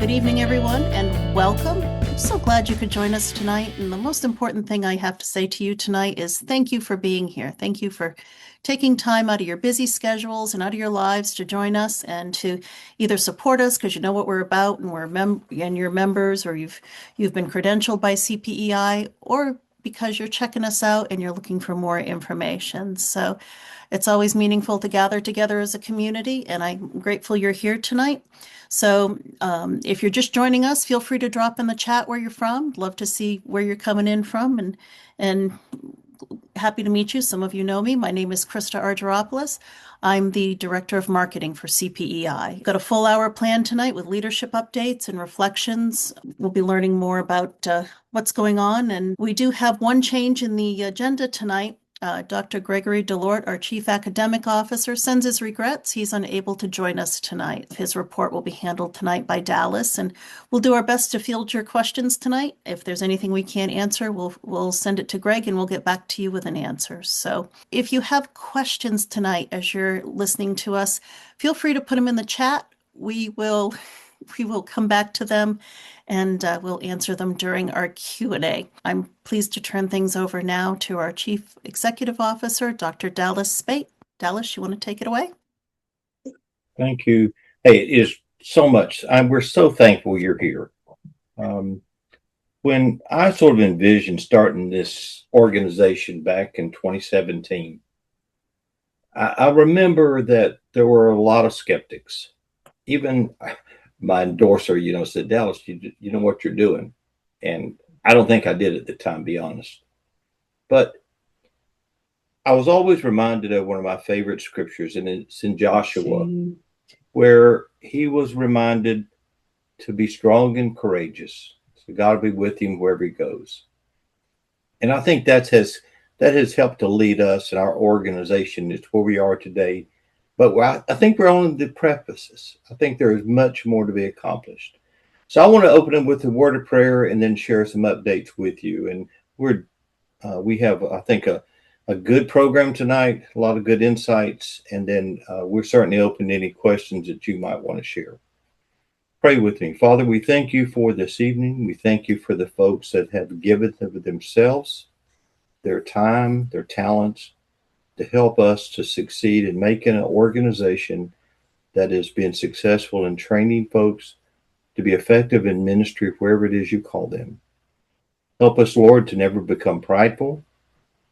Good evening, everyone, and welcome. I'm so glad you could join us tonight. And the most important thing I have to say to you tonight is thank you for being here. Thank you for taking time out of your busy schedules and out of your lives to join us and to either support us because you know what we're about and you're members, or you've been credentialed by CPEI, or because you're checking us out and you're looking for more information. So it's always meaningful to gather together as a community, and I'm grateful you're here tonight. So if you're just joining us, feel free to drop in the chat where you're from. Love to see where you're coming in from, and happy to meet you. Some of you know me. My name is Krista Argyropoulos. I'm the Director of Marketing for CPEI. Got a full hour planned tonight with leadership updates and reflections. We'll be learning more about what's going on, and we do have one change in the agenda tonight. Dr. Gregory Delort, our Chief Academic Officer, sends his regrets. He's unable to join us tonight. His report will be handled tonight by Dallas, and we'll do our best to field your questions tonight. If there's anything we can't answer, we'll send it to Greg and we'll get back to you with an answer. So if you have questions tonight as you're listening to us, feel free to put them in the chat. We will come back to them and we'll answer them during our Q&A. I'm pleased to turn things over now to our Chief Executive Officer, Dr. Dallas Spate. Dallas, you want to take it away? Thank you. Hey, it is so much. We're so thankful you're here. When I sort of envisioned starting this organization back in 2017, I remember that there were a lot of skeptics. Even my endorser, said, Dallas, you know what you're doing. And I don't think I did at the time, be honest. But I was always reminded of one of my favorite scriptures, and it's in Joshua, where he was reminded to be strong and courageous. So God will be with him wherever he goes. And I think that has helped to lead us in our organization. It's where we are today. But I think we're on the prefaces. I think there is much more to be accomplished. So I want to open up with a word of prayer and then share some updates with you. And we have, I think, a good program tonight, a lot of good insights, and then we're certainly open to any questions that you might want to share. Pray with me. Father, we thank you for this evening. We thank you for the folks that have given of themselves, their time, their talents, to help us to succeed in making an organization that has been successful in training folks to be effective in ministry wherever it is you call them. Help us, Lord, to never become prideful.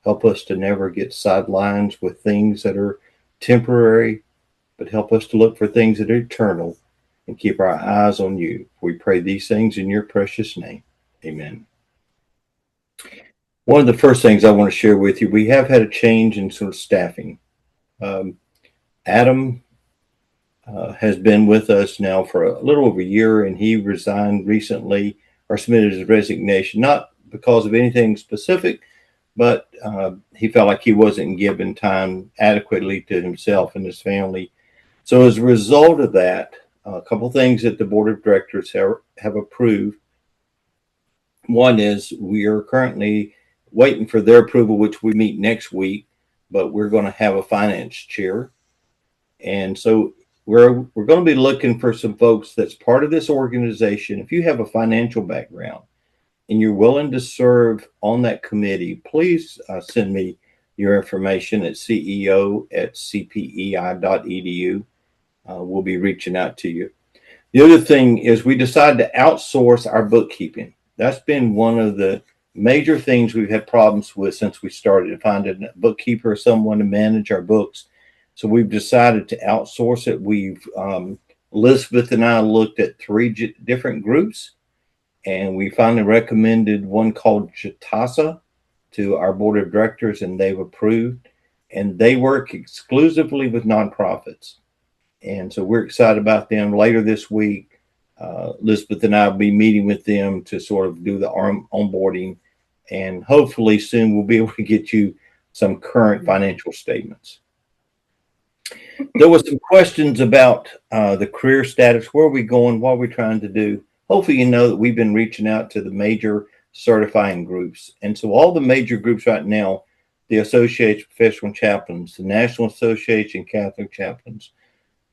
Help us to never get sidelines with things that are temporary, but help us to look for things that are eternal and keep our eyes on you. We pray these things in your precious name. Amen. One of the first things I want to share with you, we have had a change in sort of staffing. Adam has been with us now for a little over a year, and he resigned recently or submitted his resignation, not because of anything specific, but he felt like he wasn't given time adequately to himself and his family. So as a result of that, a couple of things that the board of directors have approved. One is we are currently waiting for their approval, which we meet next week, but we're going to have a finance chair. And so we're going to be looking for some folks that's part of this organization. If you have a financial background and you're willing to serve on that committee, please send me your information at ceo@cpei.edu. We'll be reaching out to you. The other thing is we decided to outsource our bookkeeping. That's been one of the major things we've had problems with since we started, to find a bookkeeper or someone to manage our books. So we've decided to outsource it. Elizabeth and I looked at 3 different groups, and we finally recommended one called Jatasa to our board of directors, and they've approved, and they work exclusively with nonprofits. And so we're excited about them. Later this week, Elizabeth and I will be meeting with them to sort of do the onboarding, and hopefully soon we'll be able to get you some current financial statements. There was some questions about the career status. Where are we going? What are we trying to do? Hopefully you know that we've been reaching out to the major certifying groups. And so all the major groups right now, the Association of Professional Chaplains, the National Association of Catholic Chaplains,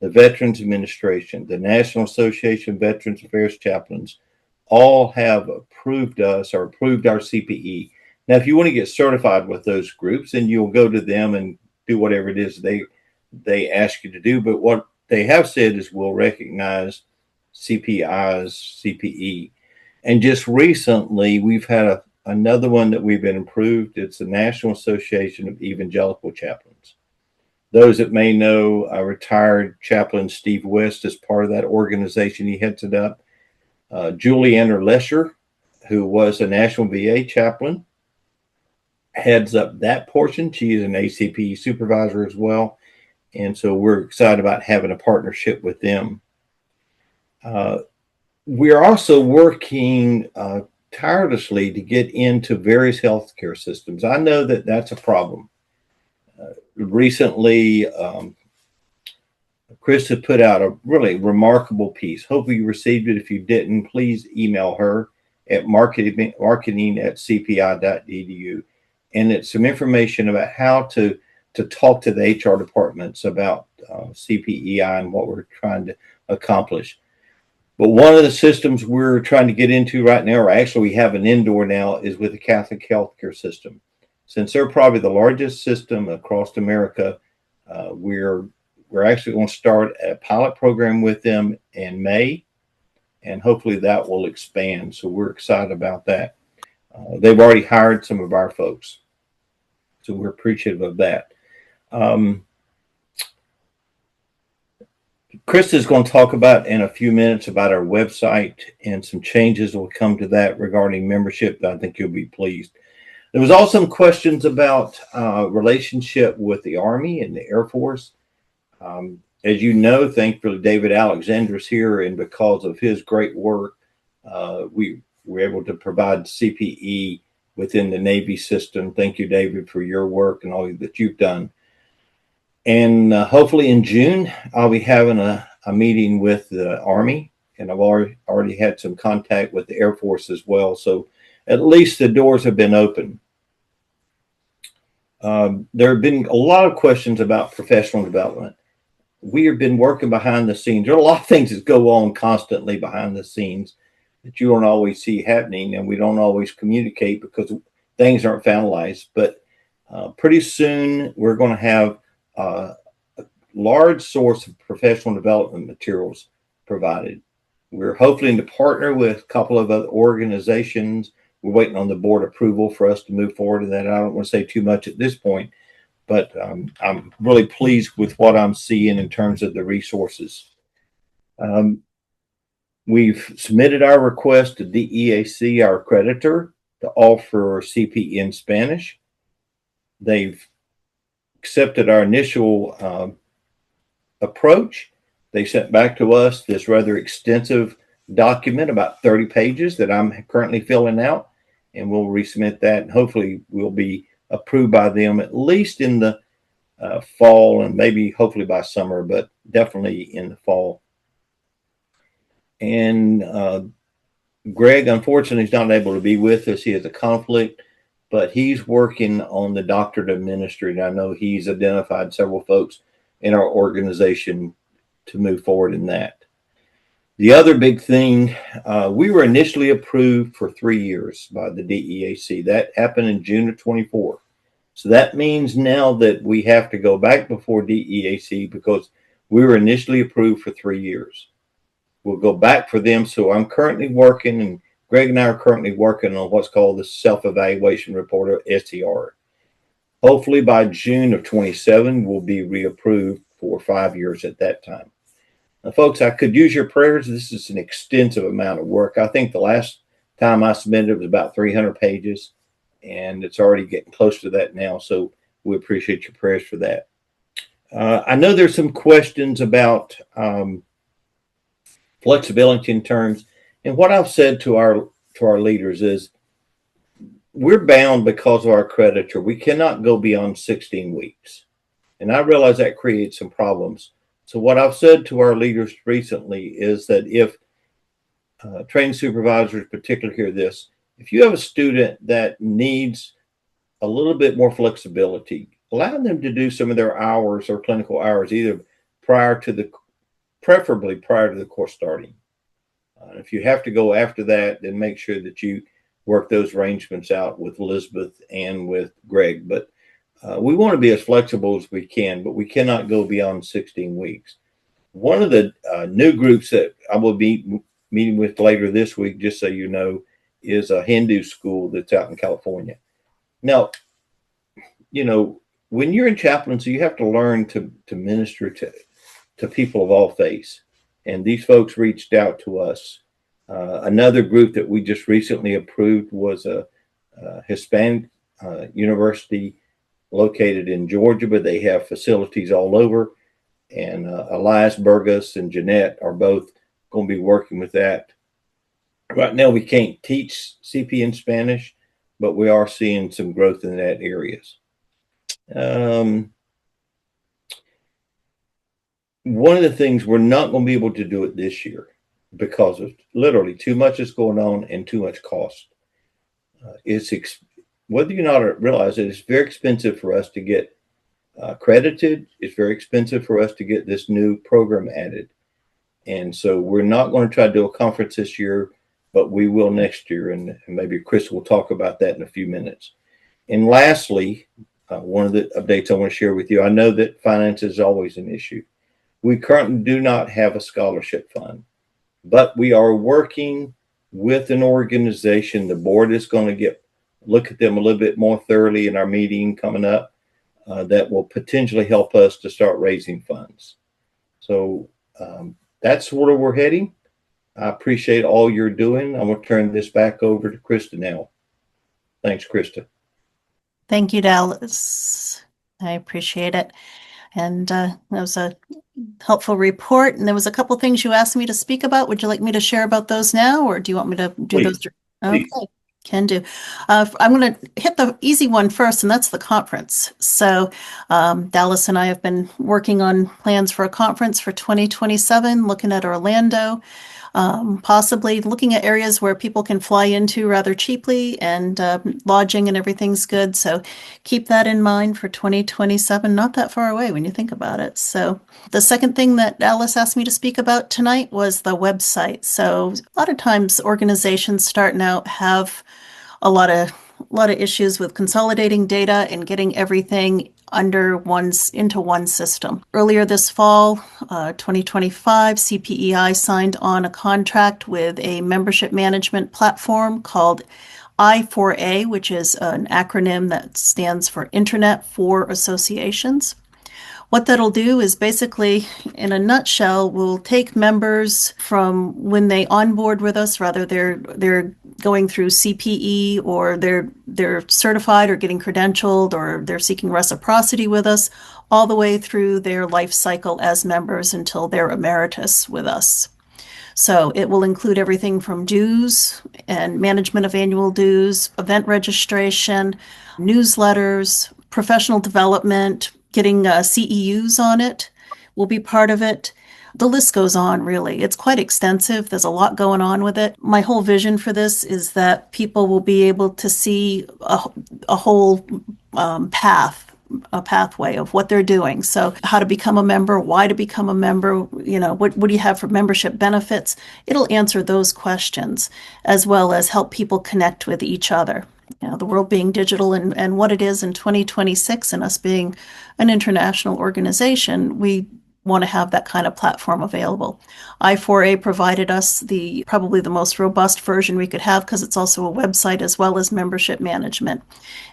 the Veterans Administration, the National Association of Veterans Affairs Chaplains, all have approved us or approved our CPE. Now, if you want to get certified with those groups, then you'll go to them and do whatever it is they ask you to do. But what they have said is we'll recognize CPEI's CPE. And just recently, we've had another one that we've been approved. It's the National Association of Evangelical Chaplains. Those that may know, retired chaplain Steve West is part of that organization. He heads it up. Julie Anner Lesher, who was a National VA chaplain, heads up that portion. She is an ACPE supervisor as well. And so we're excited about having a partnership with them. We're also working tirelessly to get into various healthcare systems. I know that that's a problem. Recently, Chris had put out a really remarkable piece. Hopefully you received it. If you didn't, please email her at marketing@cpi.edu. And it's some information about how to talk to the HR departments about CPEI and what we're trying to accomplish. But one of the systems we're trying to get into right now, or actually we have an indoor now, is with the Catholic healthcare system. Since they're probably the largest system across America, we're actually going to start a pilot program with them in May, and hopefully that will expand. So we're excited about that. They've already hired some of our folks, so we're appreciative of that. Chris is going to talk about in a few minutes about our website and some changes will come to that regarding membership that I think you'll be pleased. There was also some questions about relationship with the Army and the Air Force. As you know, thankfully, David Alexander's here, and because of his great work, we were able to provide CPE within the Navy system. Thank you, David, for your work and all that you've done. And hopefully in June, I'll be having a meeting with the Army, and I've already had some contact with the Air Force as well. So at least the doors have been open. There have been a lot of questions about professional development. We have been working behind the scenes. There are a lot of things that go on constantly behind the scenes that you don't always see happening, and we don't always communicate because things aren't finalized. But pretty soon we're going to have a large source of professional development materials provided. We're hoping to partner with a couple of other organizations. We're waiting on the board approval for us to move forward in that. I don't want to say too much at this point, but I'm really pleased with what I'm seeing in terms of the resources. We've submitted our request to DEAC, our accreditor, to offer CPE in Spanish. They've accepted our initial approach. They sent back to us this rather extensive document, about 30 pages, that I'm currently filling out, and we'll resubmit that. And hopefully we'll be approved by them at least in the fall, and maybe hopefully by summer, but definitely in the fall. And Greg, unfortunately, is not able to be with us. He has a conflict, but he's working on the doctorate of ministry. And I know he's identified several folks in our organization to move forward in that. The other big thing, we were initially approved for 3 years by the DEAC. That happened in June of 24. So that means now that we have to go back before DEAC because we were initially approved for 3 years. We'll go back for them. So I'm currently working, and Greg and I are currently working on what's called the self-evaluation report, or SER. Hopefully by June of 27, we'll be reapproved for 5 years at that time. Now, folks, I could use your prayers. This is an extensive amount of work. I think the last time I submitted it was about 300 pages, and it's already getting close to that now. So we appreciate your prayers for that. I know there's some questions about flexibility in terms, and what I've said to our leaders is we're bound because of our accreditor. We cannot go beyond 16 weeks. And I realize that creates some problems. So what I've said to our leaders recently is that if training supervisors particularly hear this, if you have a student that needs a little bit more flexibility, allow them to do some of their hours or clinical hours either prior to the preferably prior to the course starting. If you have to go after that, then make sure that you work those arrangements out with Elizabeth and with Greg. But we want to be as flexible as we can, but we cannot go beyond 16 weeks. One of the new groups that I will be meeting with later this week, just so you know, is a Hindu school that's out in California. Now, you know, when you're in chaplaincy, you have to learn to minister to people of all faiths. And these folks reached out to us. Another group that we just recently approved was a Hispanic university located in Georgia, but they have facilities all over. And Elias Burgos and Jeanette are both going to be working with that. Right now, we can't teach CP in Spanish, but we are seeing some growth in that areas. One of the things, we're not going to be able to do it this year because of literally too much is going on and too much cost. Whether you not realize it, it's very expensive for us to get accredited. It's very expensive for us to get this new program added. And so we're not going to try to do a conference this year, but we will next year. And maybe Chris will talk about that in a few minutes. And lastly, one of the updates I want to share with you, I know that finance is always an issue. We currently do not have a scholarship fund, but we are working with an organization. The board is going to look at them a little bit more thoroughly in our meeting coming up that will potentially help us to start raising funds. So that's where we're heading. I appreciate all you're doing. I'm going to turn this back over to Krista now. Thanks, Krista. Thank you, Dallas. I appreciate it. And that was a helpful report. And there was a couple things you asked me to speak about. Would you like me to share about those now, or do you want me to do those? Okay, can do. I'm going to hit the easy one first, and that's the conference. So Dallas and I have been working on plans for a conference for 2027, looking at Orlando. Possibly looking at areas where people can fly into rather cheaply, and lodging and everything's good. So keep that in mind for 2027, not that far away when you think about it. So the second thing that Alice asked me to speak about tonight was the website. So a lot of times organizations starting out have a lot of issues with consolidating data and getting everything into one system. Earlier this fall, 2025, CPEI signed on a contract with a membership management platform called I4A, which is an acronym that stands for Internet for Associations. What that'll do is basically, in a nutshell, we'll take members from when they onboard with us, rather they're going through CPE, or they're certified or getting credentialed, or they're seeking reciprocity with us, all the way through their life cycle as members until they're emeritus with us. So it will include everything from dues and management of annual dues, event registration, newsletters, professional development, getting CEUs on it will be part of it. The list goes on, really. It's quite extensive. There's a lot going on with it. My whole vision for this is that people will be able to see a whole pathway of what they're doing. So how to become a member, why to become a member, what do you have for membership benefits? It'll answer those questions, as well as help people connect with each other. The world being digital and what it is in 2026, and us being an international organization, we want to have that kind of platform available. I4A provided us probably the most robust version we could have, because it's also a website as well as membership management.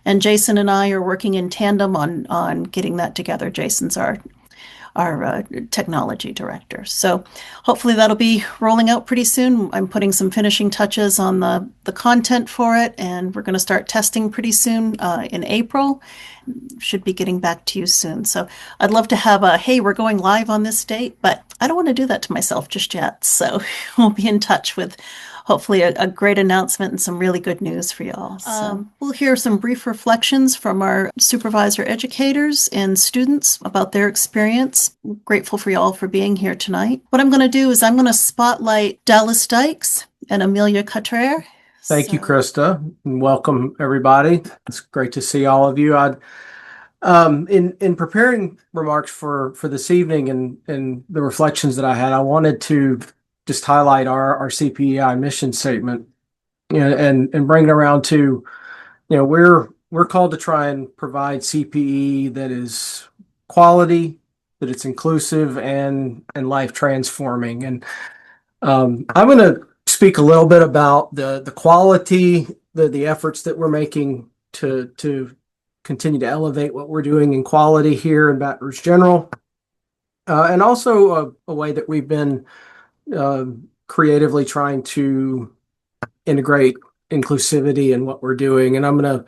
And Jason and I are working in tandem on getting that together. Jason's our technology director. So hopefully that'll be rolling out pretty soon. I'm putting some finishing touches on the content for it, and we're going to start testing pretty soon in April. Should be getting back to you soon. So I'd love to have hey, we're going live on this date, but I don't want to do that to myself just yet. So we'll be in touch with hopefully a great announcement and some really good news for y'all. So we'll hear some brief reflections from our supervisor educators and students about their experience. I'm grateful for y'all for being here tonight. What I'm going to do is I'm going to spotlight Dallas Dykes and Amelia Cottrere. Thank you, Krista, and welcome everybody. It's great to see all of you. In preparing remarks for this evening and the reflections that I had, I wanted to just highlight our CPEI mission statement, and bring it around to, we're called to try and provide CPE that is quality, that it's inclusive and life transforming. And I'm going to speak a little bit about the quality, the efforts that we're making to continue to elevate what we're doing in quality here in Baton Rouge General, and also a way that we've been creatively trying to integrate inclusivity in what we're doing. And I'm gonna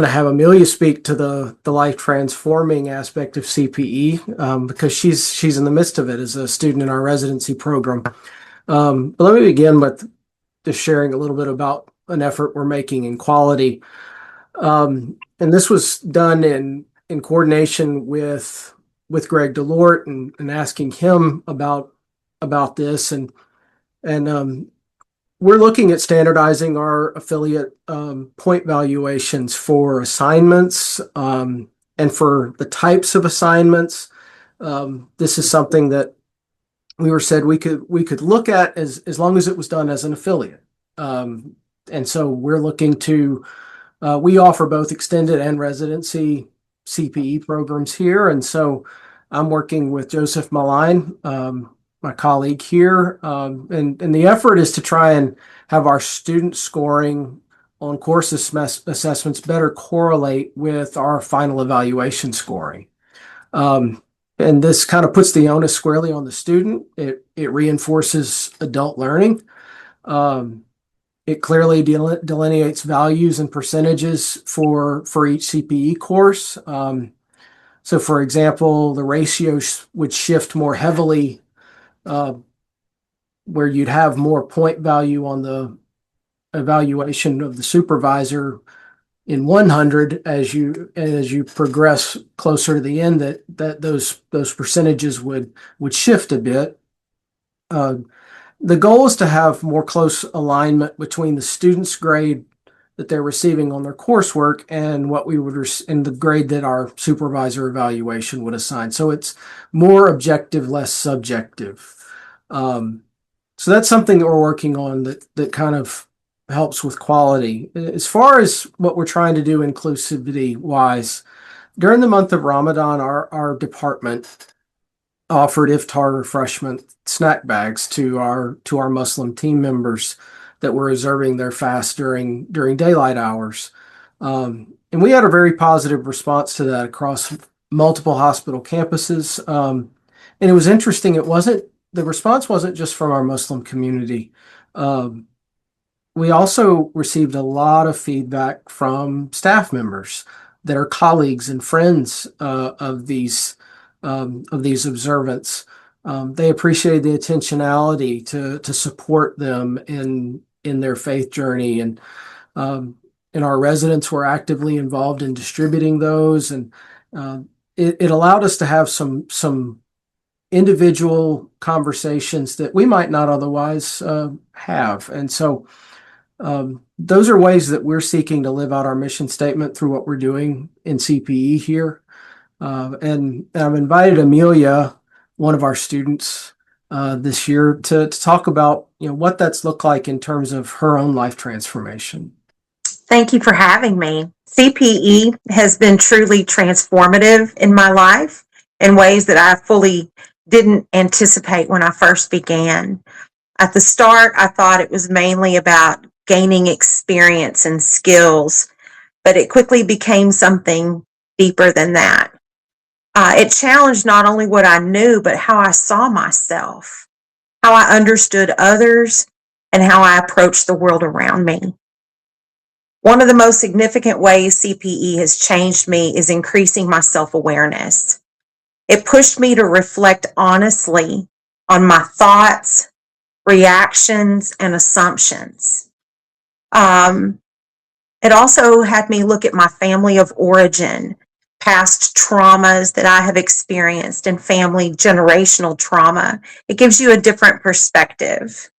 have Amelia speak to the life transforming aspect of CPE, because she's in the midst of it as a student in our residency program. But let me begin with just sharing a little bit about an effort we're making in quality. And this was done in coordination with Greg Delort, and asking him about this. And we're looking at standardizing our affiliate point valuations for assignments, and for the types of assignments. This is something that we were said we could look at as long as it was done as an affiliate. And so we're looking to we offer both extended and residency CPE programs here. And so I'm working with Joseph Maline, my colleague here. And the effort is to try and have our student scoring on course assessments better correlate with our final evaluation scoring. And this kind of puts the onus squarely on the student. It reinforces adult learning. It clearly delineates values and percentages for each CPE course. So, for example, the ratio would shift more heavily, where you'd have more point value on the evaluation of the supervisor in 100 as you progress closer to the end. That those percentages would shift a bit. The goal is to have more close alignment between the student's grade that they're receiving on their coursework and what we would in the grade that our supervisor evaluation would assign. So it's more objective, less subjective. So that's something that we're working on that kind of helps with quality. As far as what we're trying to do inclusivity wise, during the month of Ramadan, our department offered iftar refreshment snack bags to our Muslim team members that were observing their fast during daylight hours. And we had a very positive response to that across multiple hospital campuses. And it was interesting. The response wasn't just from our Muslim community. We also received a lot of feedback from staff members that are colleagues and friends of these observants. They appreciated the intentionality to support them in their faith journey, and our residents were actively involved in distributing those, and it allowed us to have some individual conversations that we might not otherwise have. And so those are ways that we're seeking to live out our mission statement through what we're doing in CPE here. And I've invited Amelia, one of our students, this year to talk about what that's looked like in terms of her own life transformation. Thank you for having me. CPE has been truly transformative in my life in ways that I fully didn't anticipate when I first began. At the start, I thought it was mainly about gaining experience and skills, but it quickly became something deeper than that. It challenged not only what I knew, but how I saw myself, how I understood others, and how I approached the world around me. One of the most significant ways CPE has changed me is increasing my self-awareness. It pushed me to reflect honestly on my thoughts, reactions, and assumptions. It also had me look at my family of origin, past traumas that I have experienced, and family generational trauma. It gives you a different perspective.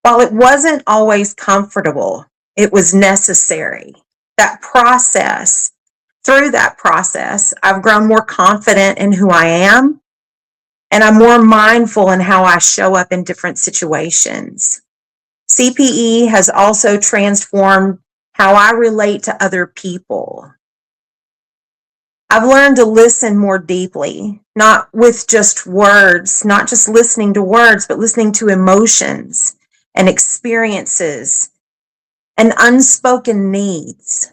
While it wasn't always comfortable, it was necessary. That process Through that process, I've grown more confident in who I am, and I'm more mindful in how I show up in different situations. CPE has also transformed how I relate to other people. I've learned to listen more deeply, not with just words, not just listening to words, but listening to emotions and experiences and unspoken needs.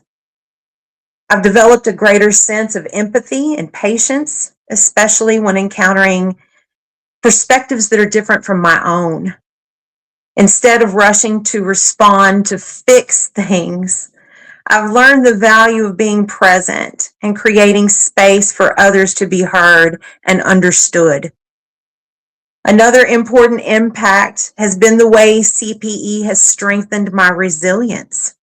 I've developed a greater sense of empathy and patience, especially when encountering perspectives that are different from my own. Instead of rushing to respond to fix things, I've learned the value of being present and creating space for others to be heard and understood. Another important impact has been the way CPE has strengthened my resilience.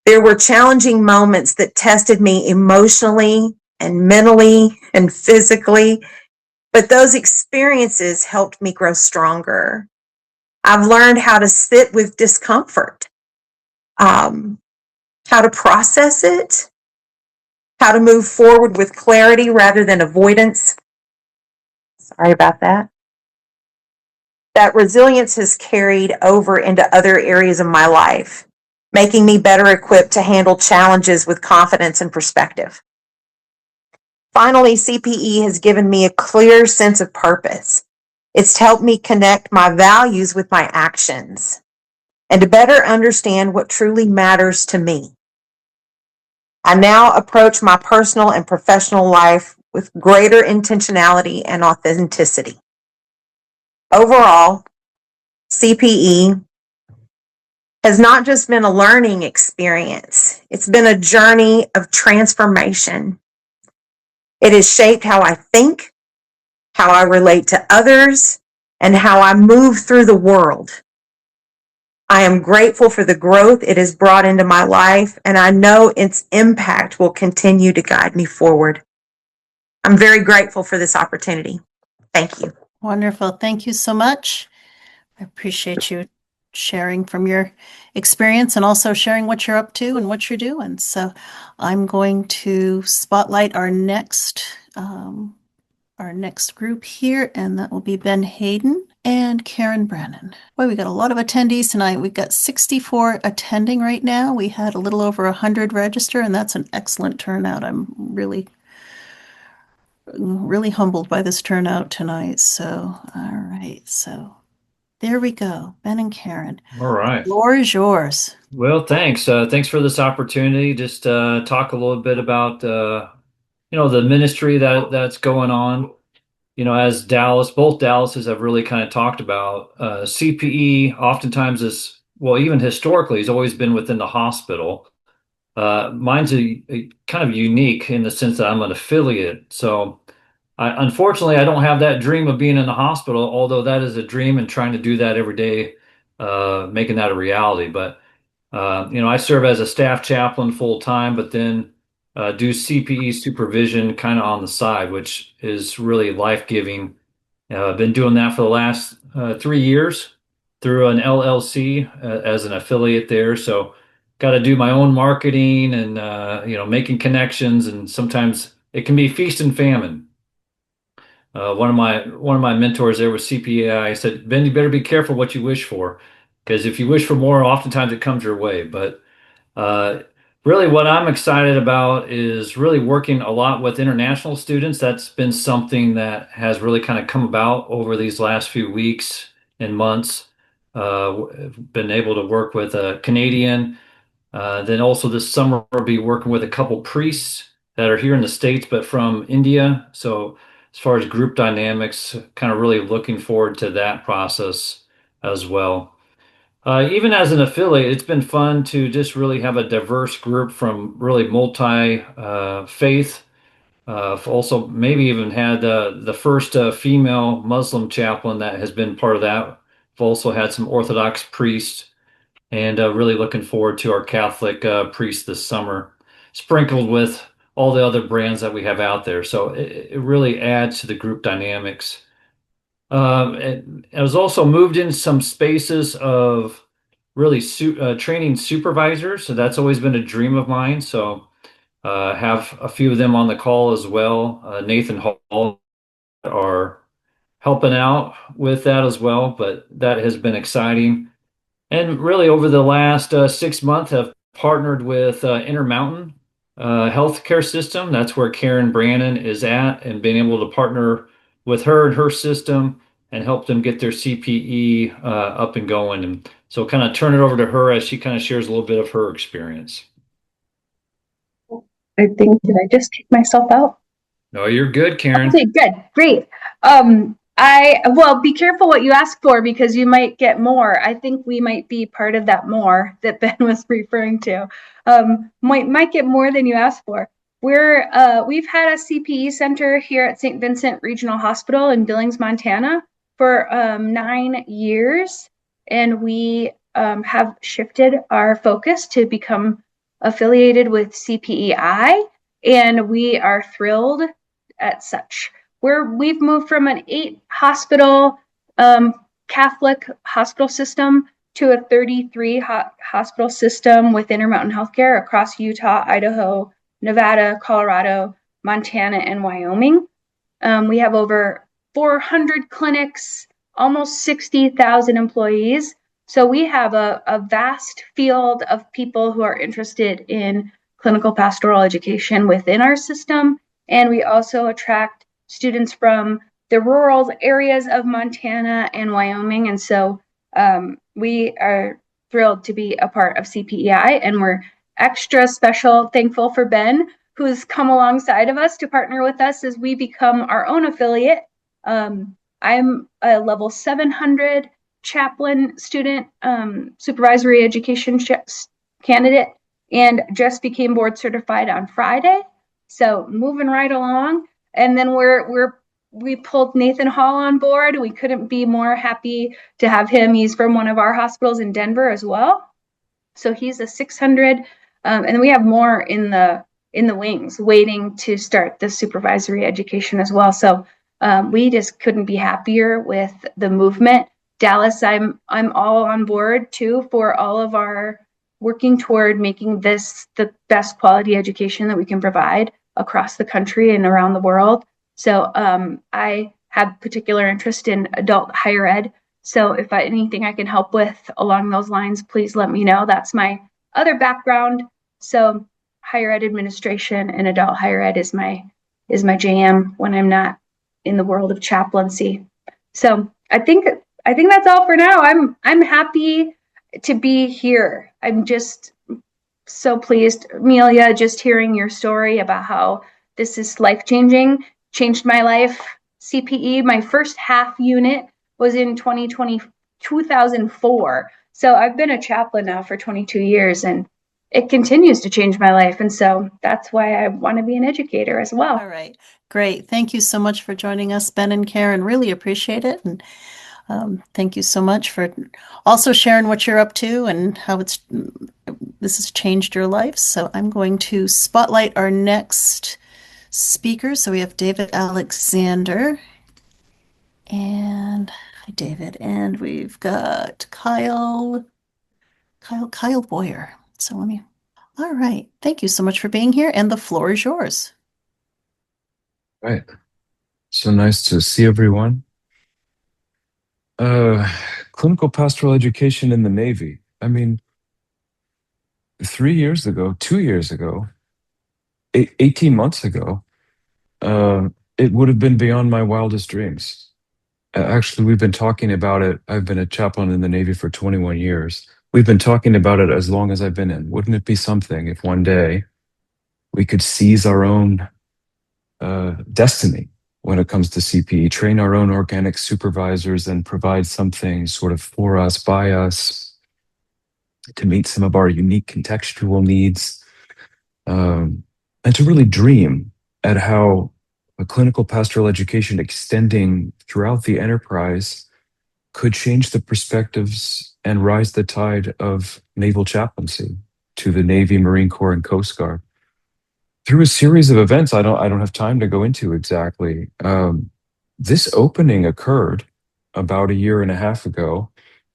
There were challenging moments that tested me emotionally and mentally and physically, but those experiences helped me grow stronger. I've learned how to sit with discomfort, how to process it, how to move forward with clarity rather than avoidance. Sorry about that. That resilience has carried over into other areas of my life, making me better equipped to handle challenges with confidence and perspective. Finally, CPE has given me a clear sense of purpose. It's helped me connect my values with my actions and to better understand what truly matters to me. I now approach my personal and professional life with greater intentionality and authenticity. Overall, CPE has not just been a learning experience, it's been a journey of transformation. It has shaped how I think, how I relate to others, and how I move through the world. I am grateful for the growth it has brought into my life, and I know its impact will continue to guide me forward. I'm very grateful for this opportunity. Thank you. Wonderful. Thank you so much. I appreciate you sharing from your experience and also sharing what you're up to and what you're doing. So I'm going to spotlight our next group here, and that will be Ben Hayden and Karen Brennan. Boy, we got a lot of attendees tonight. We've got 64 attending right now. We had a little over 100 register, and that's an excellent turnout. I'm really humbled by this turnout tonight. So, all right. So there we go. Ben and Karen. All right. The floor is yours. Well, thanks. Thanks for this opportunity. Just talk a little bit about the ministry that's going on. As both Dallases have really kind of talked about, CPE oftentimes is, well, even historically, has always been within the hospital. Mine's a kind of unique in the sense that I'm an affiliate. So unfortunately, I don't have that dream of being in the hospital, although that is a dream and trying to do that every day, making that a reality. But, I serve as a staff chaplain full time, but then do CPE supervision kind of on the side, which is really life-giving. I've been doing that for the last 3 years through an LLC as an affiliate there. So got to do my own marketing and, making connections. And sometimes it can be feast and famine. One of my mentors there was CPEI. Said, Ben, you better be careful what you wish for, because if you wish for more, oftentimes it comes your way. But really what I'm excited about is really working a lot with international students. That's been something that has really kind of come about over these last few weeks and months. Been able to work with a Canadian. Then also this summer I'll be working with a couple priests that are here in the States, but from India. So as far as group dynamics, kind of really looking forward to that process as well. Even as an affiliate, it's been fun to just really have a diverse group from really multi-faith. Also, maybe even had the first female Muslim chaplain that has been part of that. We've also had some Orthodox priests, and really looking forward to our Catholic priest this summer, sprinkled with all the other brands that we have out there. So it really adds to the group dynamics. It was also moved in some spaces of really training supervisors. So that's always been a dream of mine. So Have a few of them on the call as well. Nathan Hall are helping out with that as well, but that has been exciting. And really, over the last 6 months, have partnered with Intermountain Healthcare System. That's where Karen Brannon is at, and been able to partner with her and her system and help them get their CPE up and going. And so, kind of turn it over to her as she kind of shares a little bit of her experience. I think, did I just kick myself out? No, you're good, Karen. Okay, good, great. Well, be careful what you ask for because you might get more. I think we might be part of that more that Ben was referring to. Might get more than you asked for. We've had a CPE center here at St. Vincent Regional Hospital in Billings, Montana for 9 years, and we have shifted our focus to become affiliated with CPEI, and we are thrilled at such. We've moved from an 8-hospital Catholic hospital system to a 33 hospital system with Intermountain Healthcare across Utah, Idaho, Nevada, Colorado, Montana, and Wyoming. We have over 400 clinics, almost 60,000 employees. So we have a vast field of people who are interested in clinical pastoral education within our system. And we also attract students from the rural areas of Montana and Wyoming. And so we are thrilled to be a part of CPEI, and we're extra special thankful for Ben, who's come alongside of us to partner with us as we become our own affiliate. I'm a level 700 chaplain student, supervisory education candidate, and just became board certified on Friday. So moving right along. And then we pulled Nathan Hall on board. We couldn't be more happy to have him. He's from one of our hospitals in Denver as well. So he's a 600. And we have more in the wings waiting to start the supervisory education as well. So we just couldn't be happier with the movement. Dallas, I'm all on board too for all of our working toward making this the best quality education that we can provide across the country and around the world. So I have particular interest in adult higher ed. So if anything I can help with along those lines, please let me know. That's my other background. So higher ed administration and adult higher ed is my jam when I'm not in the world of chaplaincy. So I think that's all for now. I'm happy to be here. I'm just so pleased, Amelia, just hearing your story about how this is life-changing, changed my life. CPE, my first half unit was in 2004. So I've been a chaplain now for 22 years, and it continues to change my life. And so that's why I want to be an educator as well. All right. Great. Thank you so much for joining us, Ben and Karen. Really appreciate it. And thank you so much for also sharing what you're up to and how this has changed your life. So I'm going to spotlight our next speaker. So we have David Alexander. And hi, David. And we've got Kyle Boyer. So all right. Thank you so much for being here. And the floor is yours. Right. So nice to see everyone. Clinical pastoral education in the Navy. I mean, 2 years ago, 18 months ago, it would have been beyond my wildest dreams. Actually, we've been talking about it. I've been a chaplain in the Navy for 21 years. We've been talking about it as long as I've been in. Wouldn't it be something if one day we could seize our own destiny when it comes to CPE, train our own organic supervisors and provide something sort of for us, by us, to meet some of our unique contextual needs, and to really dream at how a clinical pastoral education extending throughout the enterprise could change the perspectives and rise the tide of naval chaplaincy to the Navy, Marine Corps, and Coast Guard. Through a series of events I don't have time to go into exactly. This opening occurred about 1.5 years ago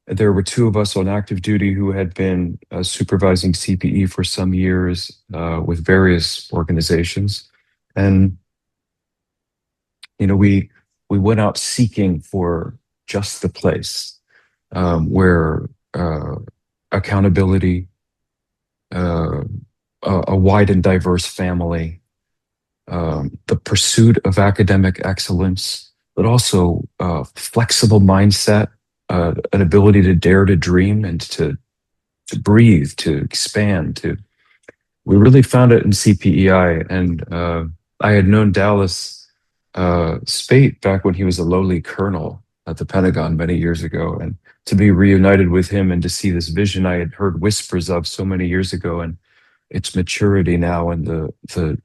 There were two of us on active duty who had been supervising CPE for some years with various organizations. And, we went out seeking for just the place where accountability, a wide and diverse family, the pursuit of academic excellence, but also flexible mindset, an ability to dare to dream and to breathe, to expand. We really found it in CPEI, and I had known Dallas Spate back when he was a lowly colonel at the Pentagon many years ago, and to be reunited with him and to see this vision I had heard whispers of so many years ago, and its maturity now, and the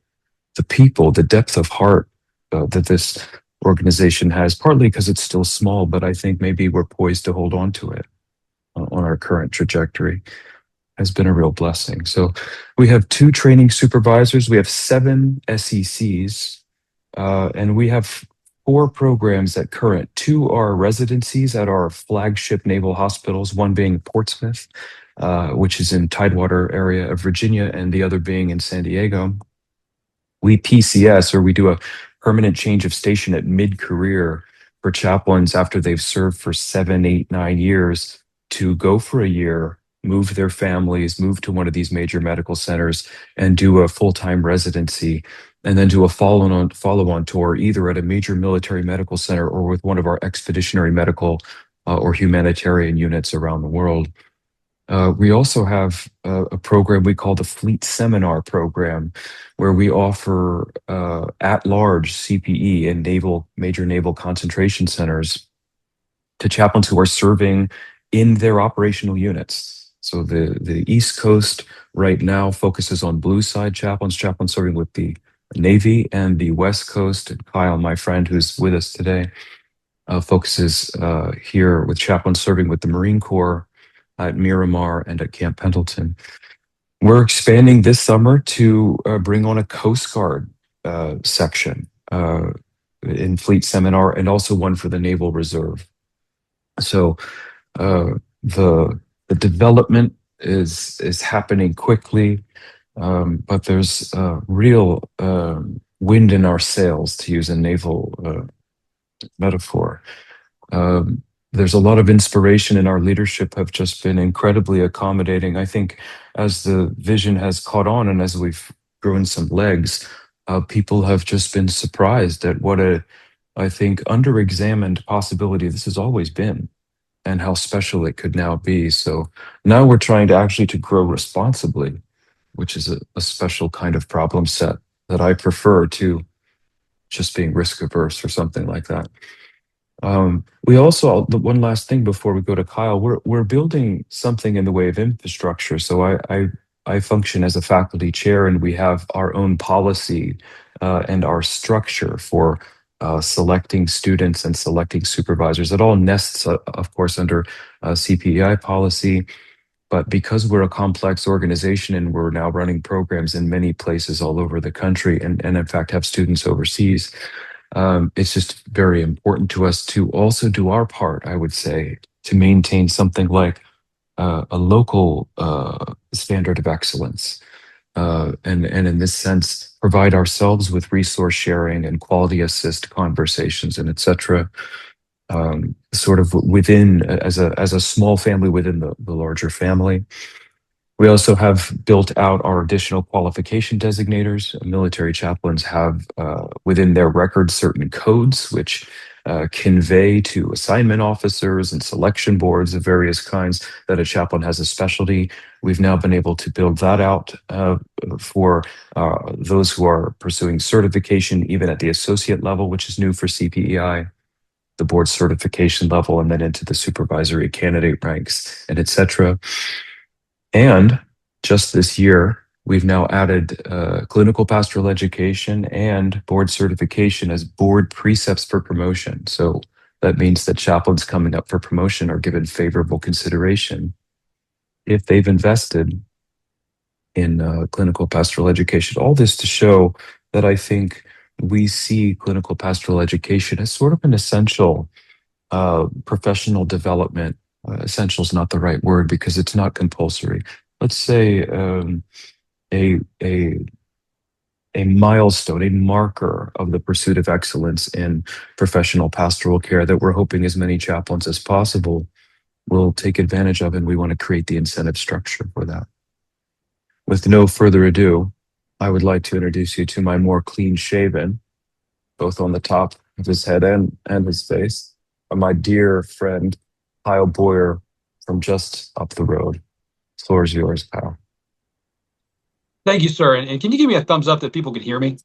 people, the depth of heart that this organization has, partly because it's still small, but I think maybe we're poised to hold on to it on our current trajectory, has been a real blessing. So we have 2 training supervisors, we have 7 SECs, and we have 4 programs at current. 2 are residencies at our flagship naval hospitals, one being Portsmouth, which is in Tidewater area of Virginia, and the other being in San Diego. We PCS, or we do a permanent change of station at mid-career for chaplains after they've served for 7, 8, 9 years, to go for a year, move their families, move to one of these major medical centers, and do a full-time residency, and then do a follow-on tour, either at a major military medical center or with one of our expeditionary medical or humanitarian units around the world. We also have a program we call the Fleet Seminar Program, where we offer at-large CPE in major naval concentration centers to chaplains who are serving in their operational units. So the East Coast right now focuses on blue side chaplains serving with the Navy, and the West Coast, and Kyle, my friend who's with us today, focuses here with chaplains serving with the Marine Corps at Miramar and at Camp Pendleton. We're expanding this summer to bring on a Coast Guard section in Fleet Seminar, and also one for the Naval Reserve. So the development is happening quickly, but there's real wind in our sails, to use a naval metaphor. There's a lot of inspiration, and our leadership have just been incredibly accommodating. I think as the vision has caught on and as we've grown some legs, people have just been surprised at what I think, under-examined possibility this has always been, and how special it could now be. So now we're trying to grow responsibly, which is a special kind of problem set that I prefer to just being risk averse or something like that. We also, the one last thing before we go to Kyle, we're building something in the way of infrastructure. So I function as a faculty chair, and we have our own policy and our structure for selecting students and selecting supervisors. It all nests, of course, under CPEI policy. But because we're a complex organization and we're now running programs in many places all over the country, and in fact have students overseas, it's just very important to us to also do our part, I would say, to maintain something like a local standard of excellence. And in this sense, provide ourselves with resource sharing and quality assist conversations and et cetera, sort of within, as a small family within the larger family. We also have built out our additional qualification designators. Military chaplains have within their records certain codes which convey to assignment officers and selection boards of various kinds that a chaplain has a specialty. We've now been able to build that out for those who are pursuing certification, even at the associate level, which is new for CPEI, the board certification level, and then into the supervisory candidate ranks, and et cetera. And just this year, we've now added clinical pastoral education and board certification as board precepts for promotion. So that means that chaplains coming up for promotion are given favorable consideration if they've invested in clinical pastoral education. All this to show that I think we see clinical pastoral education as sort of an essential professional development essential is not the right word because it's not compulsory. Let's say a a milestone, a marker of the pursuit of excellence in professional pastoral care that we're hoping as many chaplains as possible will take advantage of, and we want to create the incentive structure for that. With no further ado, I would like to introduce you to my more clean-shaven, both on the top of his head and his face, my dear friend, Kyle Boyer from just up the road. Floor is yours, Kyle. Thank you, sir. And can you give me a thumbs up that people can hear me?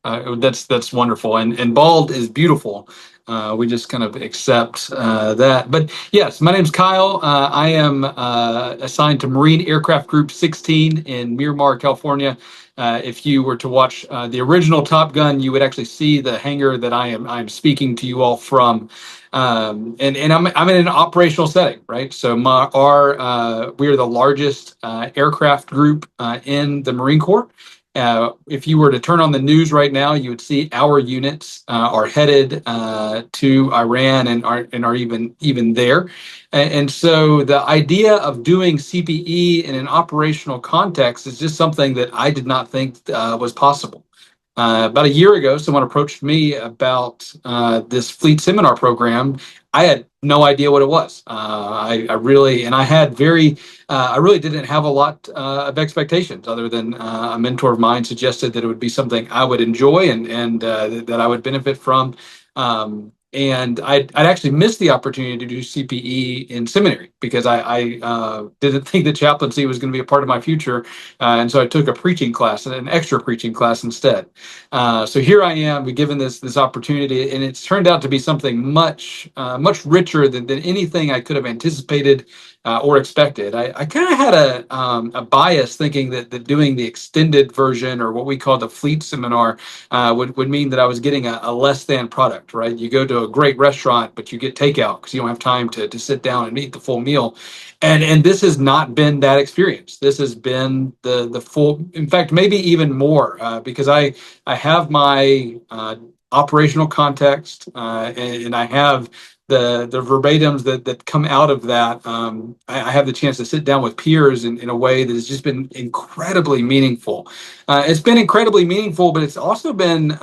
That's wonderful. And bald is beautiful. We just kind of accept that. But yes, my name's Kyle. I am assigned to Marine Aircraft Group 16 in Miramar, California. If you were to watch the original Top Gun, you would actually see the hangar that I'm speaking to you all from. And I'm in an operational setting, right? So we are the largest aircraft group in the Marine Corps. If you were to turn on the news right now, you would see our units are headed to Iran and are even there. And so the idea of doing CPE in an operational context is just something that I did not think was possible. About a year ago, someone approached me about this fleet seminar program. I had no idea what it was. I really didn't have a lot of expectations other than a mentor of mine suggested that it would be something I would enjoy and that I would benefit from. And I'd actually missed the opportunity to do CPE in seminary because I didn't think that chaplaincy was going to be a part of my future. And so I took a preaching class, an extra preaching class instead. So here I am, we're given this opportunity, and it's turned out to be something much richer than anything I could have anticipated or expected. I kind of had a bias thinking that doing the extended version, or what we call the fleet seminar, would mean that I was getting a less than product, right? You go to a great restaurant, but you get takeout because you don't have time to sit down and eat the full meal. And this has not been that experience. This has been the full, in fact, maybe even more, because I have my operational context, and I have the verbatims that come out of that. I have the chance to sit down with peers in a way that has just been incredibly meaningful. It's been incredibly meaningful, but it's also been,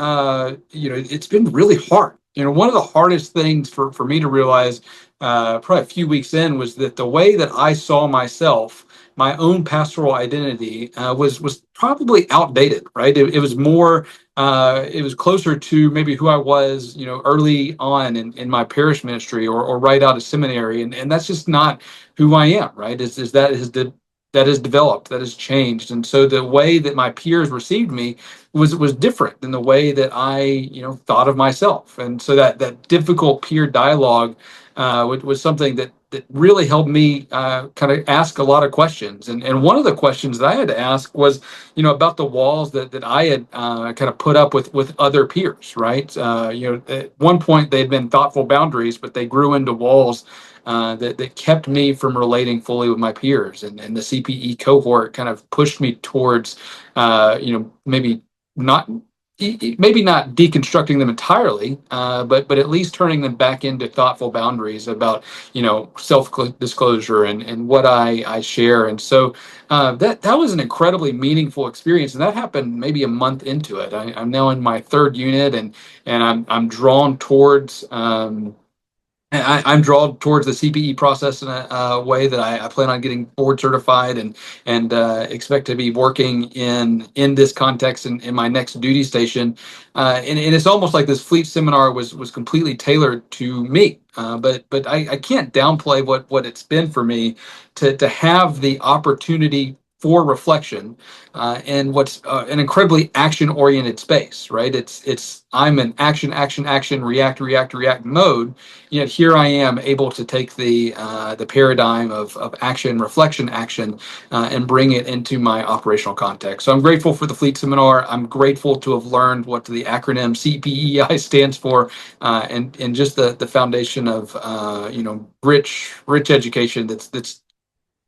it's been really hard. One of the hardest things for me to realize probably a few weeks in was that the way that I saw myself, my own pastoral identity, was probably outdated, right? It was more, it was closer to maybe who I was, early on in my parish ministry or right out of seminary. And that's just not who I am, right? That has developed, that has changed. And so the way that my peers received me was different than the way that I, thought of myself. And so that difficult peer dialogue was something that really helped me kind of ask a lot of questions. And one of the questions that I had to ask was, about the walls that I had kind of put up with other peers, right? At one point they had been thoughtful boundaries, but they grew into walls that kept me from relating fully with my peers. And the CPE cohort kind of pushed me towards, maybe not deconstructing them entirely, but at least turning them back into thoughtful boundaries about, self-disclosure and what I share. And so that was an incredibly meaningful experience. And that happened maybe a month into it. I'm now in my third unit, and I'm drawn towards I'm drawn towards the CPE process in a way that I plan on getting board certified and expect to be working in this context in my next duty station. And it's almost like this fleet seminar was completely tailored to me. But I can't downplay what it's been for me to have the opportunity for reflection in what's an incredibly action-oriented space, right? I'm in action, react mode. Yet here I am able to take the paradigm of action, reflection, action, and bring it into my operational context. So I'm grateful for the fleet seminar. I'm grateful to have learned what the acronym CPEI stands for, and just the foundation of rich education that's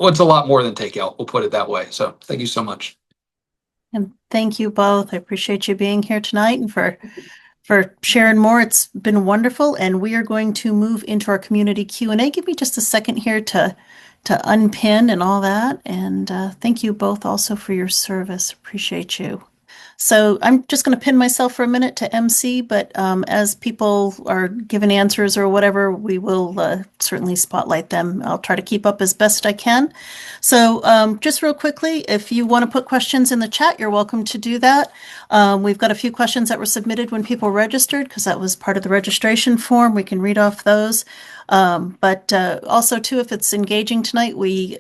well, it's a lot more than takeout. We'll put it that way. So thank you so much. And thank you both. I appreciate you being here tonight and for for sharing more. It's been wonderful, and we are going to move into our community Q&A. Give me just a second here to unpin and all that. And thank you both also for your service. Appreciate you. So I'm just going to pin myself for a minute to MC, but as people are given answers or whatever, we will certainly spotlight them. I'll try to keep up as best I can. So just real quickly, if you want to put questions in the chat, you're welcome to do that. We've got a few questions that were submitted when people registered, because that was part of the registration form. We can read off those. But also too, if it's engaging tonight,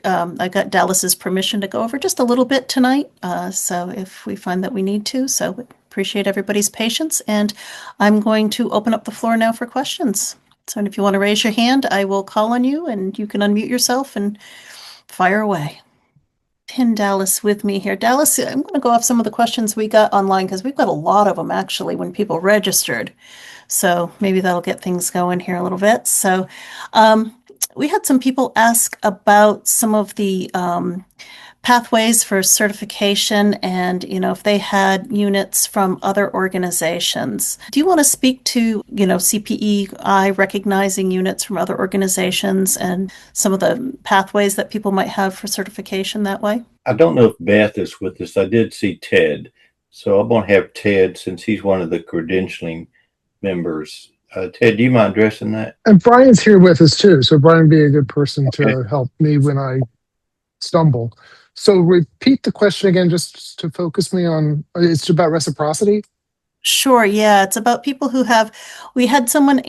I got Dallas's permission to go over just a little bit tonight. So if we find that we need to, so appreciate everybody's patience, and I'm going to open up the floor now for questions. So if you want to raise your hand, I will call on you and you can unmute yourself and fire away. Pin Dallas with me here. Dallas, I'm going to go off some of the questions we got online, because we've got a lot of them actually when people registered. So maybe that'll get things going here a little bit. So we had some people ask about some of the pathways for certification, and if they had units from other organizations. Do you want to speak to CPEI recognizing units from other organizations and some of the pathways that people might have for certification that way? I don't know if Beth is with us. I did see Ted, so I'm going to have Ted, since he's one of the credentialing members. Ted, do you mind addressing that? And Brian's here with us too, so Brian would be a good person to help me when I stumble. So repeat the question again, just to focus me on, it's about reciprocity? Sure, yeah. It's about people who we had someone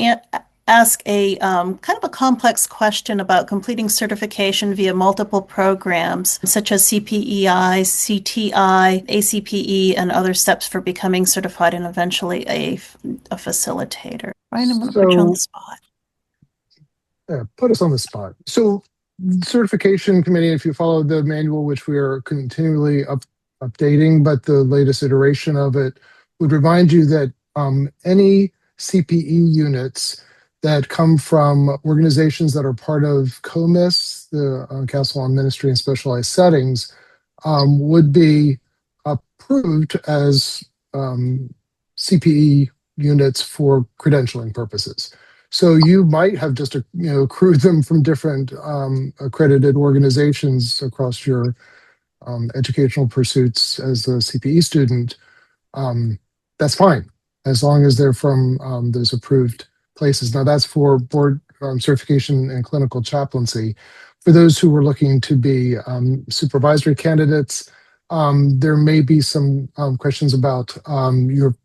ask a kind of a complex question about completing certification via multiple programs, such as CPEI, CTI, ACPE, and other steps for becoming certified and eventually a facilitator. Ryan, I'm going to put you on the spot. Yeah, put us on the spot. So certification committee, if you follow the manual, which we are continually updating, but the latest iteration of it would remind you that any CPE units that come from organizations that are part of COMIS, the Council on Ministry and Specialized Settings, would be approved as CPE units for credentialing purposes. So you might have just accrued them from different accredited organizations across your educational pursuits as a CPE student. That's fine, as long as they're from those approved places. Now that's for board certification and clinical chaplaincy. For those who were looking to be supervisory candidates, there may be some questions about your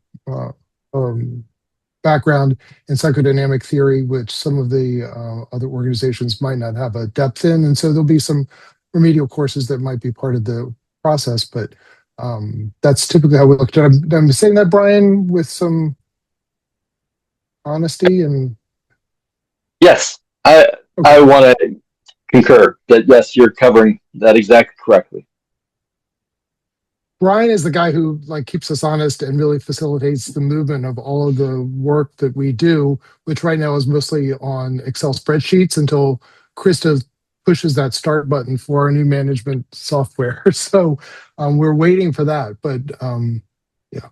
background in psychodynamic theory, which some of the other organizations might not have a depth in. And so there'll be some remedial courses that might be part of the process, but that's typically how we look at it. I'm saying that, Brian, with some honesty and... Yes, I want to concur that, yes, you're covering that exactly correctly. Brian is the guy who keeps us honest and really facilitates the movement of all of the work that we do, which right now is mostly on Excel spreadsheets until Krista pushes that start button for our new management software. So we're waiting for that, but yeah,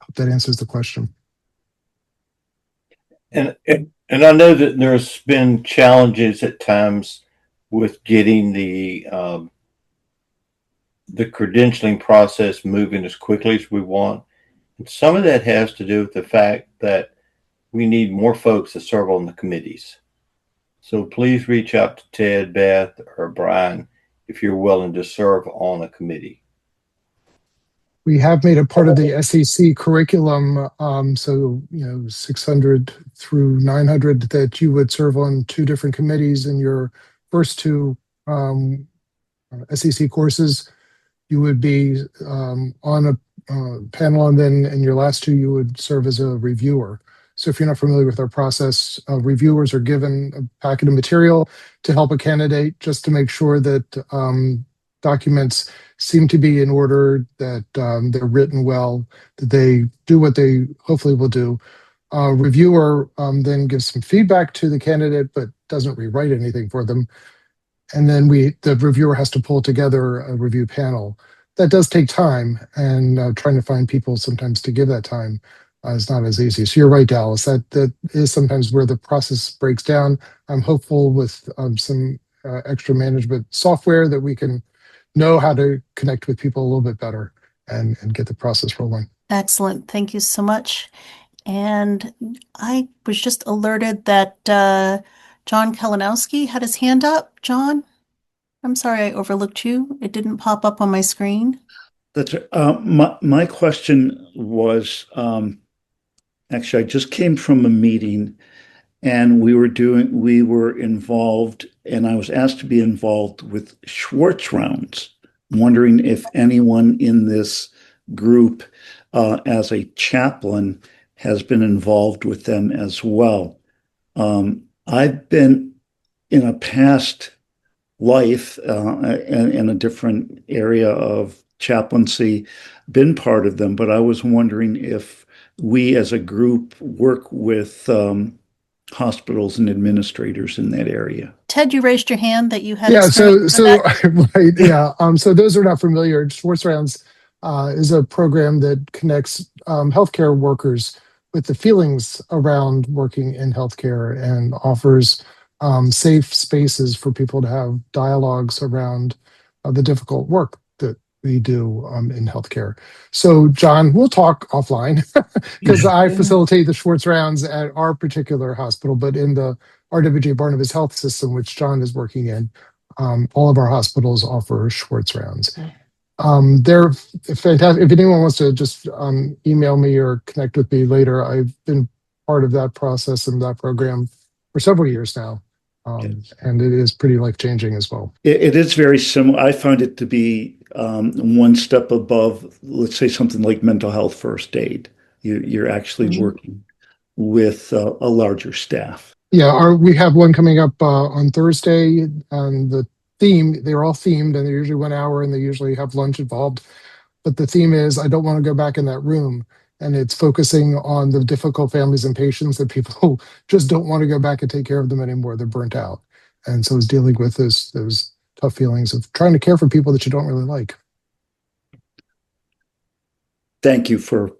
hope that answers the question. And I know that there's been challenges at times with getting the credentialing process moving as quickly as we want. And some of that has to do with the fact that we need more folks to serve on the committees. So please reach out to Ted, Beth, or Brian if you're willing to serve on a committee. We have made it part of the SEC curriculum, so 600 through 900, that you would serve on 2 different committees in your first 2 SEC courses. You would be on a panel, and then in your last 2, you would serve as a reviewer. So if you're not familiar with our process, reviewers are given a packet of material to help a candidate, just to make sure that documents seem to be in order, that they're written well, that they do what they hopefully will do. Reviewer then gives some feedback to the candidate, but doesn't rewrite anything for them. And then the reviewer has to pull together a review panel. That does take time, and trying to find people sometimes to give that time. is not as easy. So you're right, Dallas. That is sometimes where the process breaks down. I'm hopeful with some extra management software that we can know how to connect with people a little bit better and get the process rolling. Excellent. Thank you so much. And I was just alerted that John Kalinowski had his hand up. John, I'm sorry I overlooked you. It didn't pop up on my screen. That's my question was actually I just came from a meeting and we were involved and I was asked to be involved with Schwartz rounds, wondering if anyone in this group as a chaplain has been involved with them as well. I've been in a past life in a different area of chaplaincy, been part of them, but I was wondering if we as a group work with hospitals and administrators in that area. Ted, you raised your hand that you had Yeah, experience with that. right, yeah. So those are not familiar. Schwartz Rounds is a program that connects healthcare workers with the feelings around working in healthcare and offers safe spaces for people to have dialogues around the difficult work that we do in healthcare. So, John, we'll talk offline because I facilitate the Schwartz Rounds at our particular hospital, but in the RWJ Barnabas Health System, which John is working in, all of our hospitals offer Schwartz Rounds. They're fantastic. If anyone wants to just email me or connect with me later, I've been part of that process and that program for several years now. And it is pretty life-changing as well. It is very similar. I find it to be one step above, let's say something like mental health first aid. You're actually working with a larger staff. Yeah, we have one coming up on Thursday, and they're all themed, and they're usually 1 hour, and they usually have lunch involved. But the theme is, I don't want to go back in that room. And it's focusing on the difficult families and patients that people just don't want to go back and take care of them anymore. They're burnt out. And so it's dealing with those tough feelings of trying to care for people that you don't really like. Thank you for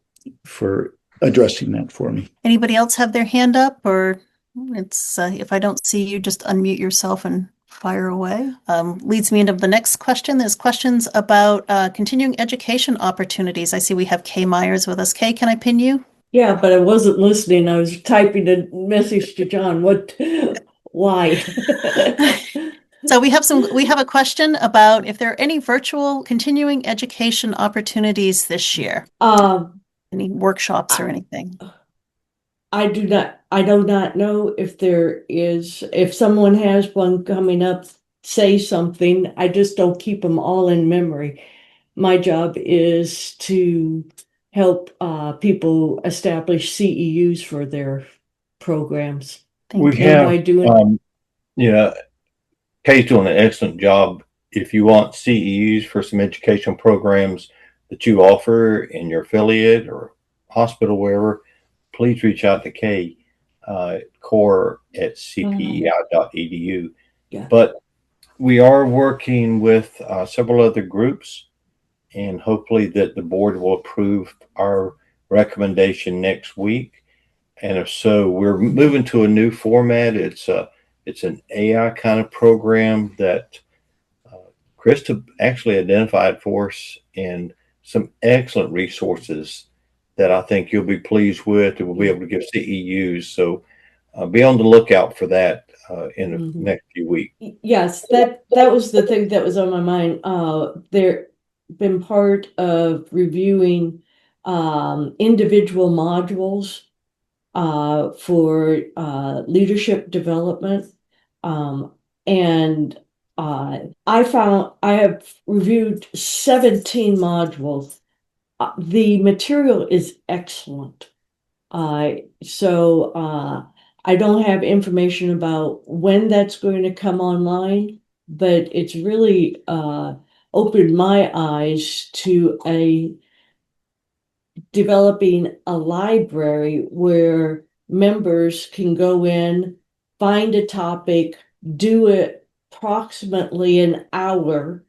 addressing that for me. Anybody else have their hand up, or it's if I don't see you, just unmute yourself and fire away. Leads me into the next question. There's questions about continuing education opportunities. I see we have Kay Myers with us. Kay, can I pin you? Yeah, but I wasn't listening. I was typing a message to John. Why? So we have a question about if there are any virtual continuing education opportunities this year. Any workshops or anything? I do not know if there is. If someone has one coming up, say something. I just don't keep them all in memory. My job is to help people establish CEUs for their programs. We have, Kay's doing an excellent job. If you want CEUs for some educational programs that you offer in your affiliate or hospital, wherever, please reach out to Kay, core@cpei.edu. Yeah. But we are working with several other groups, and hopefully that the board will approve our recommendation next week. And if so, we're moving to a new format. It's an AI kind of program that Krista actually identified for us, and some excellent resources that I think you'll be pleased with, and we'll be able to give CEUs. So be on the lookout for that in the next few weeks. Yes, that was the thing that was on my mind. They're been part of reviewing individual modules for leadership development. And I have reviewed 17 modules. The material is excellent. So I don't have information about when that's going to come online, but it's really opened my eyes to developing a library where members can go in, find a topic, do it approximately an hour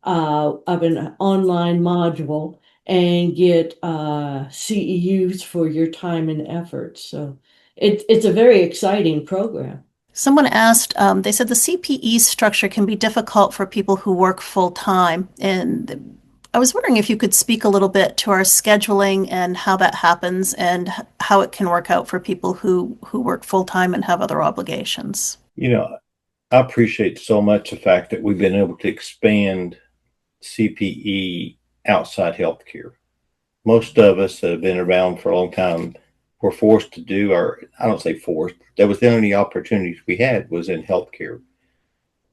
of an online module, and get CEUs for your time and effort. So it's a very exciting program. Someone asked, they said the CPE structure can be difficult for people who work full time. And I was wondering if you could speak a little bit to our scheduling and how that happens and how it can work out for people who work full time and have other obligations. You know, I appreciate so much the fact that we've been able to expand CPE outside healthcare. Most of us that have been around for a long time were forced to do, or I don't say forced, that was the only opportunities we had was in healthcare.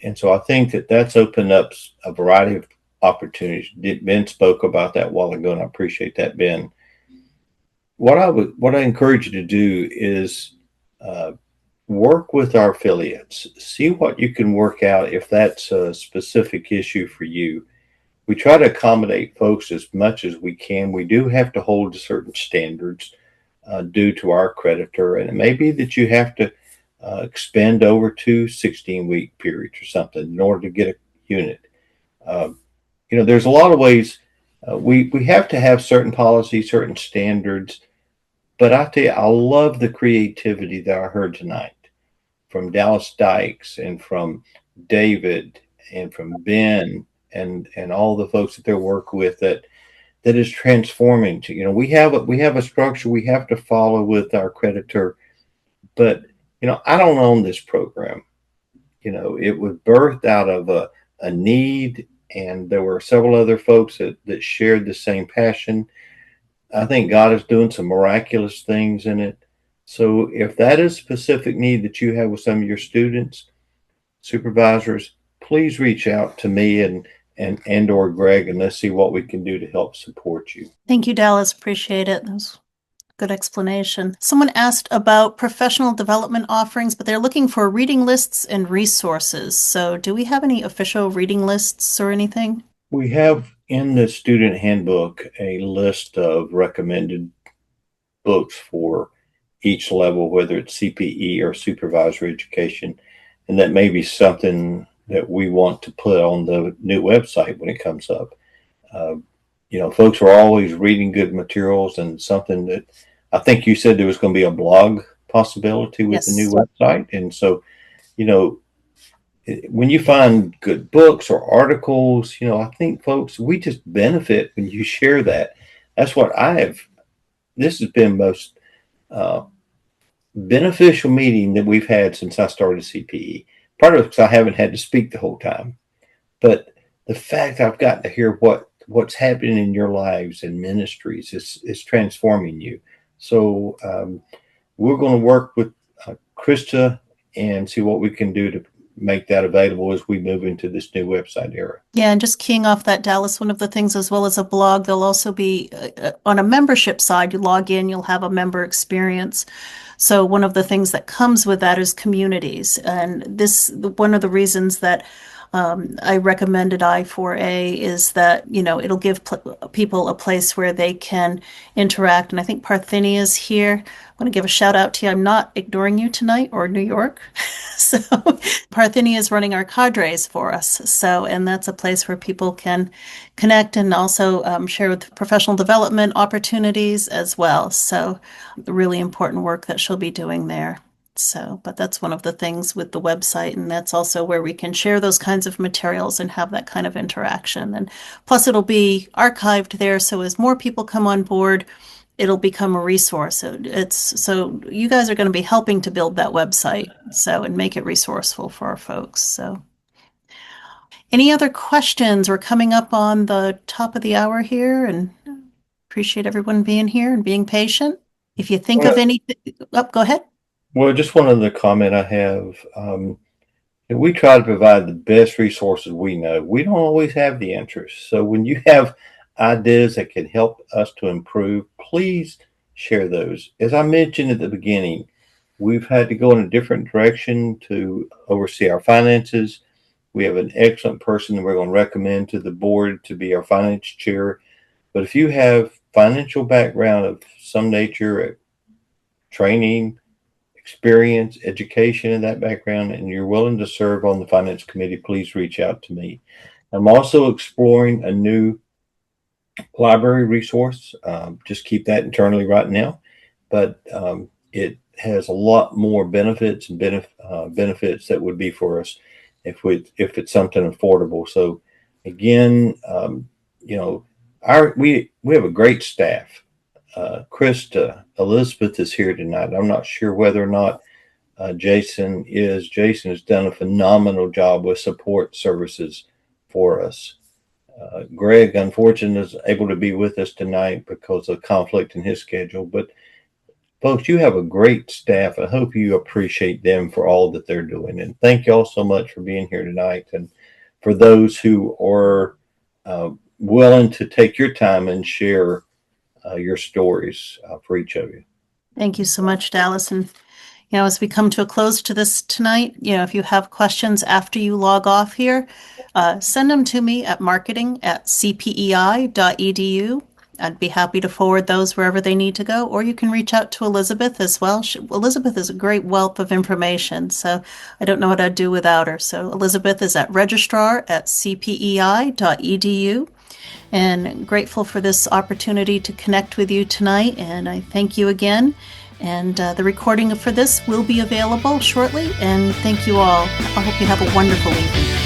And so I think that that's opened up a variety of opportunities. Ben spoke about that a while ago, and I appreciate that, Ben. What I encourage you to do is work with our affiliates. See what you can work out if that's a specific issue for you. We try to accommodate folks as much as we can. We do have to hold to certain standards due to our accreditor, and it may be that you have to expend over 2 16-week periods or something in order to get a unit. There's a lot of ways we have to have certain policies, certain standards, but I tell you, I love the creativity that I heard tonight from Dallas Dykes and from David and from Ben and all the folks that they work with that is transforming to, we have a structure we have to follow with our creditor, but I don't own this program. It was birthed out of a need, and there were several other folks that shared the same passion. I think God is doing some miraculous things in it. So if that is a specific need that you have with some of your students, supervisors, please reach out to me and or Greg, and let's see what we can do to help support you. Thank you, Dallas. Appreciate it. That was a good explanation. Someone asked about professional development offerings, but they're looking for reading lists and resources. So do we have any official reading lists or anything? We have in the student handbook a list of recommended books for each level, whether it's CPE or supervisory education, and that may be something that we want to put on the new website when it comes up. Folks are always reading good materials, and something that I think you said there was going to be a blog possibility with Yes. the new website. And so, when you find good books or articles, I think folks, we just benefit when you share that. That's what this has been most beneficial meeting that we've had since I started CPE. Part of it because I haven't had to speak the whole time, but the fact I've gotten to hear what's happening in your lives and ministries is transforming you. So we're going to work with Krista and see what we can do to make that available as we move into this new website era. Yeah, and just keying off that, Dallas, one of the things as well as a blog, there'll also be on a membership side, you log in, you'll have a member experience. So one of the things that comes with that is communities. And one of the reasons that I recommended I4A is that, it'll give people a place where they can interact. And I think Parthenia is here. I want to give a shout out to you. I'm not ignoring you tonight, or New York. So Parthenia is running our cadres for us. So, and that's a place where people can connect and also share with professional development opportunities as well. So really important work that she'll be doing there. So, but that's one of the things with the website, and that's also where we can share those kinds of materials and have that kind of interaction. And plus it'll be archived there, so as more people come on board, it'll become a resource. So you guys are going to be helping to build that website, and make it resourceful for our folks. So any other questions? We're coming up on the top of the hour here, and appreciate everyone being here and being patient. If you think of anything, go ahead. Well, just one other comment I have. We try to provide the best resources we know. We don't always have the answers. So when you have ideas that can help us to improve, please share those. As I mentioned at the beginning, we've had to go in a different direction to oversee our finances. We have an excellent person that we're going to recommend to the board to be our finance chair. But if you have financial background of some nature, training, experience, education in that background, and you're willing to serve on the finance committee, please reach out to me. I'm also exploring a new library resource. Just keep that internally right now, but it has a lot more benefits and benefits that would be for us if it's something affordable. So again, we have a great staff. Krista, Elizabeth is here tonight. I'm not sure whether or not Jason has done a phenomenal job with support services for us. Greg, unfortunately, is able to be with us tonight because of conflict in his schedule. But folks, you have a great staff. I hope you appreciate them for all that they're doing. And thank you all so much for being here tonight. And for those who are willing to take your time and share your stories for each of you. Thank you so much, Dallas. And as we come to a close to this tonight, if you have questions after you log off here, send them to me at marketing@cpei.edu. I'd be happy to forward those wherever they need to go, or you can reach out to Elizabeth as well. Elizabeth is a great wealth of information, so I don't know what I'd do without her. So Elizabeth is at registrar@cpei.edu. And grateful for this opportunity to connect with you tonight, and I thank you again. And the recording for this will be available shortly, and thank you all. I hope you have a wonderful evening.